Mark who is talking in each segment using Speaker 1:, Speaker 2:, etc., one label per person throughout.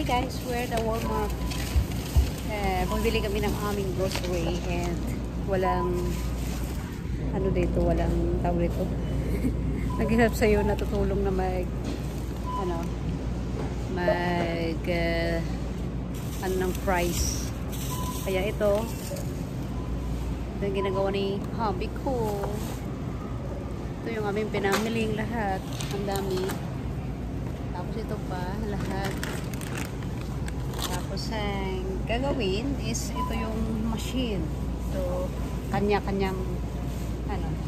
Speaker 1: guys, we're the Walmart. Bumili kami ng aming grocery and walang ano dito, walang tawag dito. Naghihirap sa'yo, natutulong na mag ng price. Kaya ito yung ginagawa ni hubby ko. Ito yung aming pinamiling lahat. Ang dami. Tapos ito pa, lahat. Tapos ang gagawin is ito yung machine. So, kanya-kanyang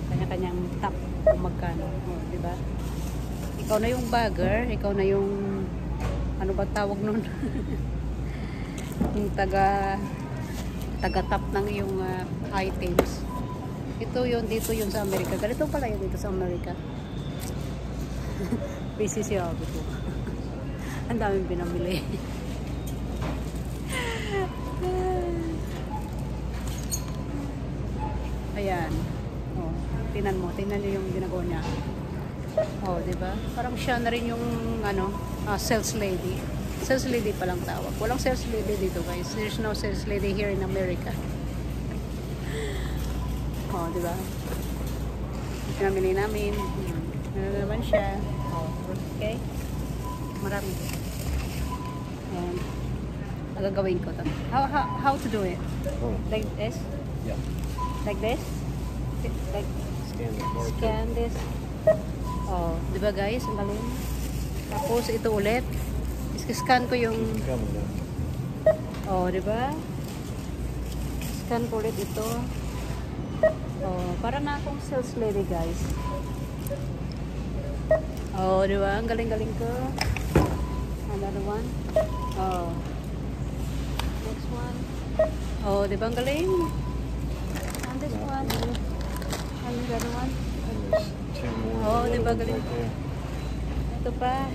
Speaker 1: kanya-kanyang top kung magkano. Oh, diba? Ikaw na yung bagger, ikaw na yung ano ba tawag nun? Yung taga-top ng iyong items. Ito yun, dito yun sa Amerika. Ganito pala yun dito sa Amerika. Busy siya ako ito. Ang daming pinamili. Ayan. Oh, tingnan mo niyo yung ginagawa niya. Oh, diba? Parang siya na rin yung sales lady. Sales lady palang tawag. Walang sales lady dito, guys. There's no sales lady here in America. Oh, diba? Pinamili namin. Ano naman siya. Oh, okay. Marami. And gagawin ko to. How to do it?
Speaker 2: Oh.
Speaker 1: Like this?
Speaker 2: Yeah.
Speaker 1: Like this? Like scan this. Oh, diba guys? Ang galing. Tapos ito ulit. Scan ko yung oh, diba? Scan ko ulit ito. Oh, para na akong sales lady, guys. Oh, diba? Ang galing-galing ko. Another one. Oh. Next one. Oh, diba? Ang galing. And this one. And the other one. Oh, diba? Galing. Ito pa.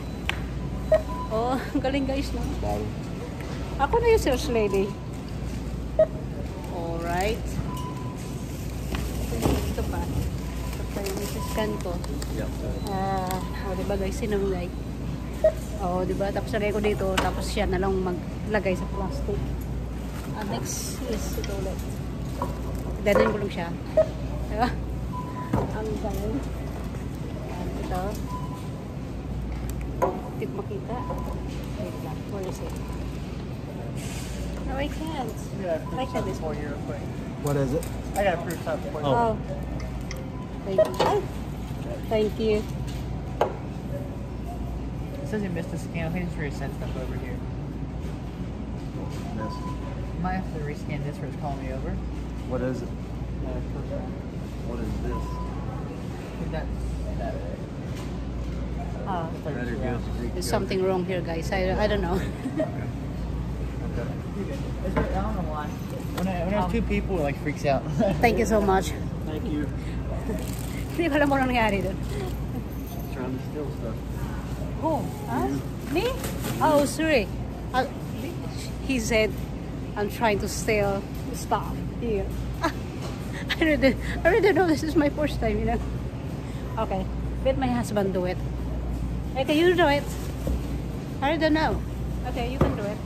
Speaker 1: Oh, ang galing guys, no? Ako na yung sales lady. Alright. Ito pa. Ito pa yung scan ko. Oh, diba guys, sinulay. Oh, diba? Tapos lagay ko dito, tapos siya na lang maglagay sa plastic. Next is ito ulit. Dadayin ko lang siya. Diba? Ang galing. Ito. Hindi makita. Wait lang. Where is it? No, I can't. I can't this one.
Speaker 2: What is it?
Speaker 3: I got a proof something for you.
Speaker 1: Oh. Thank you. Oh. Thank you.
Speaker 3: It says you missed a scan. I think it's for your send stuff over here.
Speaker 2: Yes.
Speaker 3: Might have to rescan this for it's calling me over.
Speaker 2: What is it? What is this?
Speaker 3: That's that.
Speaker 1: Oh.
Speaker 2: Better go.
Speaker 1: There's something wrong here, guys. I don't know.
Speaker 3: I don't know why. When there's two people, it like freaks out.
Speaker 1: Thank you so much.
Speaker 2: Thank you.
Speaker 1: Hindi ko alam mo nangyari doon.
Speaker 2: Trying to steal stuff.
Speaker 1: Oh, huh? Me? Oh, sorry. He said, I'm trying to steal stuff here. I really know this is my first time, you know. Okay, let my husband do it. Okay, you do it. I don't know. Okay, you can do it.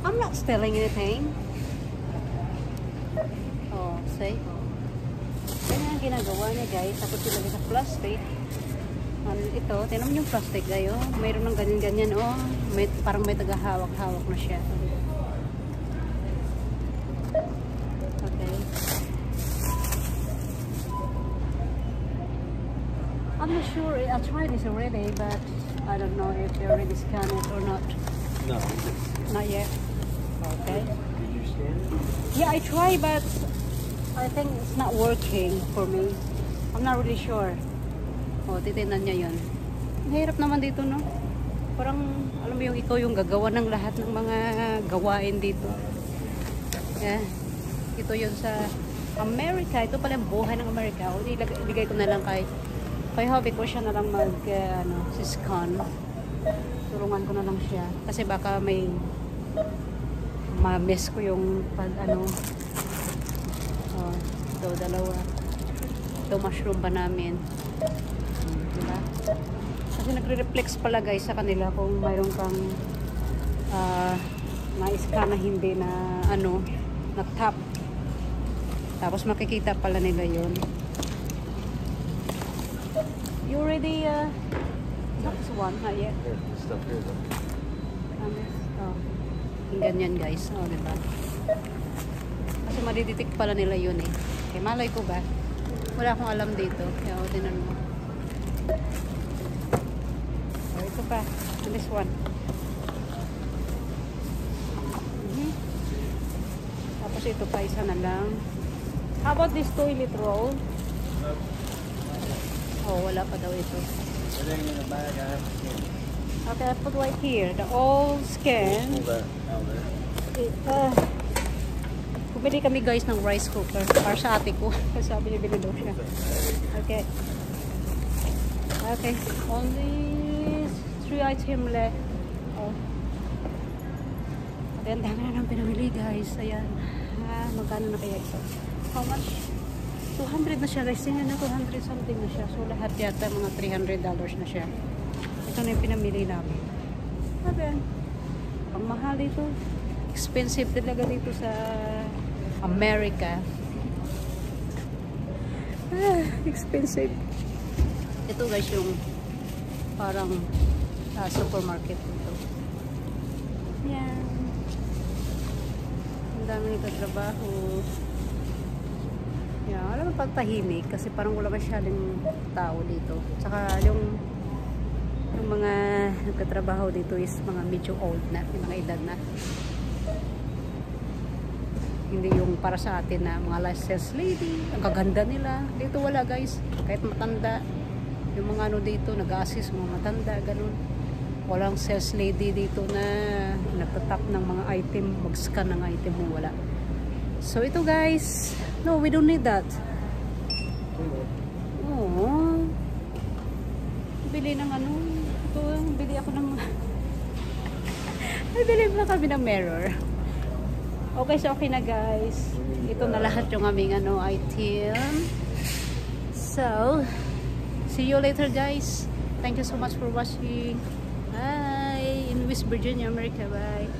Speaker 1: I'm not stealing anything. Oh, see? Yan ang ginagawa niya, guys. Tapos ilagay sa plastic. Ito, tinan mo yung plastic, guys. Oh. Mayroon ng ganyan-ganyan. Oh. Parang may tagahawak-hawak na siya. Okay. I'm not sure. I tried this already, but I don't know if they already scanned it or not.
Speaker 2: No.
Speaker 1: Not yet. Okay.
Speaker 2: Did you scan it?
Speaker 1: Yeah, I tried, but I think it's not working for me. I'm not really sure. Oh, titinan niya yun. Mahirap naman dito, no? Parang, alam mo yung ikaw yung gagawa ng lahat ng mga gawain dito. Yeah. Ito yun sa Amerika. Ito pala yung buhay ng Amerika. O, ibigay ko na lang kay hobby ko siya na lang scan. Turungan ko na lang siya. Kasi baka may ma-miss ko yung ito, dalawa. Ito, mushroom pa namin. diba? Kasi nagre-reflex pala guys sa kanila kung mayroon kang na-scan na hindi na ano, na-tap. Tapos makikita pala nila yun. You already not this one, not yet.
Speaker 2: Here, this stuff here though.
Speaker 1: Oh. Yung ganyan guys. Oh, diba? Kasi madidetect pala nila yun eh. Okay, malay ko ba? Wala akong alam dito. Kaya o, tinan mo. Oh, ito pa. This one. Tapos ito pa, isa na lang. How about this toilet roll? Oh, wala pa daw ito.
Speaker 2: Everything in the bag I have.
Speaker 1: Okay, I put right here. The all scan.
Speaker 2: Pull that out there.
Speaker 1: Bumili kami guys ng rice cooker para sa ate ko. Kasi sabi niya binili daw siya. Okay. Okay. Only 3 items left. Oh. At ang dami na nang pinamili guys. Ayan. Magkano na kaya ito? How much? 200 na siya guys. Tingnan na 200 something na siya. So lahat yata mga $300 na siya. Ito na yung pinamili namin. Okay. Ang mahal ito. Expensive talaga dito sa America. Expensive. Ito guys yung parang supermarket dito. Yan. Ang dami nagtatrabaho. Yan. Alam mo pagtahimik kasi parang wala masyadong tao dito. Saka yung mga nagtatrabaho dito is mga medyo old na, yung mga edad na. Hindi yung para sa atin na mga sales lady, ang kaganda nila. Dito wala guys, kahit matanda. Yung mga ano dito, nag-assist mga matanda, ganun. Walang sales lady dito na nagtatap ng mga item, mag-scan ng item mo, wala. So ito guys, no, we don't need that. Oh. Bili ng ano, ito, bili ako ng bili na kami ng mirror. Okay, so okay na guys. Ito na lahat yung aming ano, item. So, see you later guys. Thank you so much for watching. Bye! In West Virginia, America. Bye!